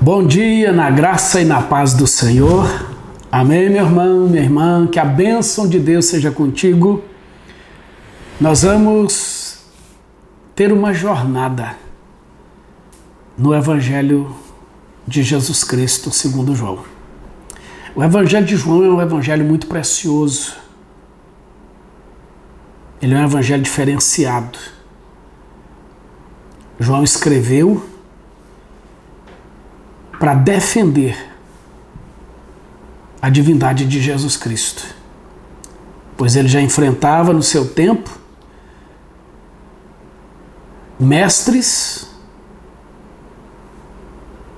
Bom dia, na graça e na paz do Senhor. Amém, meu irmão, minha irmã, que a bênção de Deus seja contigo. Nós vamos ter uma jornada no Evangelho de Jesus Cristo, segundo João. O Evangelho de João é um evangelho muito precioso. Ele é um evangelho diferenciado. João escreveu para defender a divindade de Jesus Cristo, pois ele já enfrentava no seu tempo mestres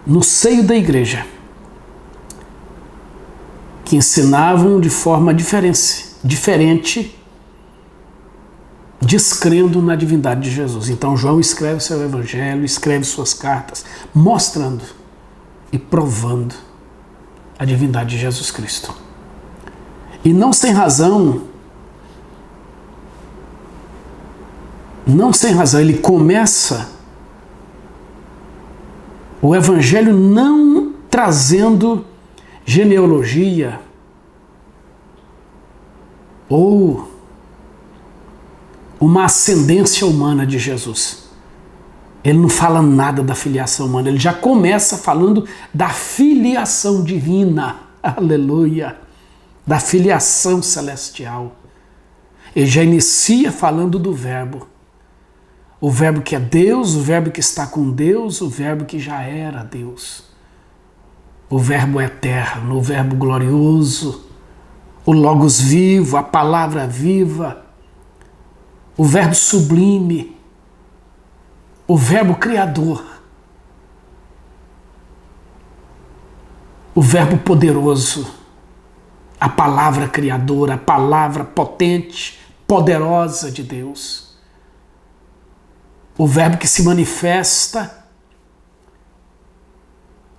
no seio da igreja que ensinavam de forma diferente, descrendo na divindade de Jesus. Então João escreve seu evangelho, escreve suas cartas, mostrando e provando a divindade de Jesus Cristo. E não sem razão, ele começa o evangelho não trazendo genealogia ou uma ascendência humana de Jesus. Ele não fala nada da filiação humana, ele já começa falando da filiação divina, aleluia, da filiação celestial. Ele já inicia falando do verbo, o verbo que é Deus, o verbo que está com Deus, o verbo que já era Deus, o verbo eterno, o verbo glorioso, o Logos vivo, a palavra viva, o verbo sublime, o verbo criador, o verbo poderoso, a palavra criadora, a palavra potente, poderosa de Deus, o verbo que se manifesta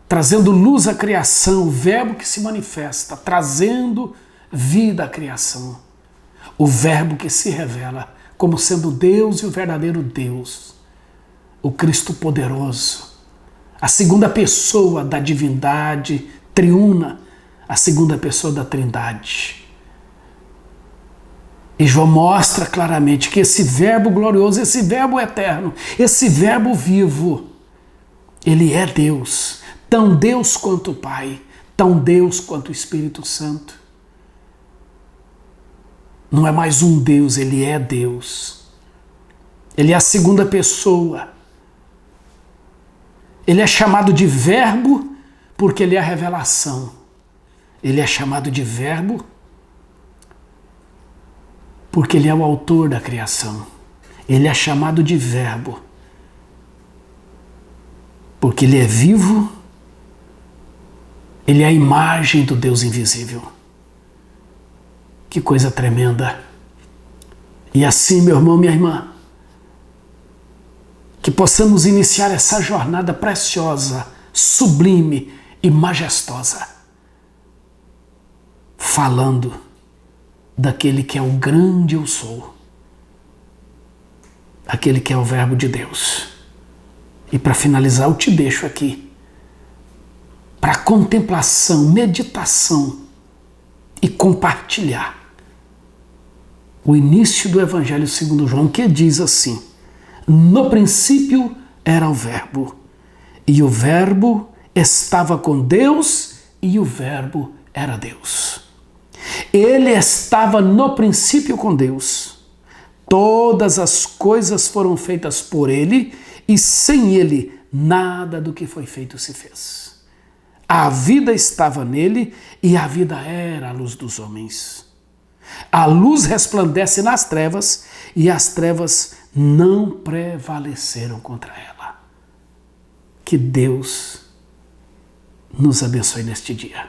trazendo luz à criação, o verbo que se manifesta trazendo vida à criação, o verbo que se revela como sendo Deus e o verdadeiro Deus, o Cristo poderoso, a segunda pessoa da divindade triuna, a segunda pessoa da Trindade. E João mostra claramente que esse verbo glorioso, esse verbo eterno, esse verbo vivo, ele é Deus, tão Deus quanto o Pai, tão Deus quanto o Espírito Santo. Não é mais um Deus, ele é Deus. Ele é a segunda pessoa. Ele é chamado de verbo porque ele é a revelação. Ele é chamado de verbo porque ele é o autor da criação. Ele é chamado de verbo porque ele é vivo. Ele é a imagem do Deus invisível. Que coisa tremenda. E assim, meu irmão, minha irmã, que possamos iniciar essa jornada preciosa, sublime e majestosa, falando daquele que é o grande eu sou, aquele que é o verbo de Deus. E para finalizar, eu te deixo aqui para contemplação, meditação e compartilhar o início do Evangelho segundo João, que diz assim: no princípio era o verbo, e o verbo estava com Deus, e o verbo era Deus. Ele estava no princípio com Deus. Todas as coisas foram feitas por ele, e sem ele nada do que foi feito se fez. A vida estava nele, e a vida era a luz dos homens. A luz resplandece nas trevas, e as trevas não prevaleceram contra ela. Que Deus nos abençoe neste dia.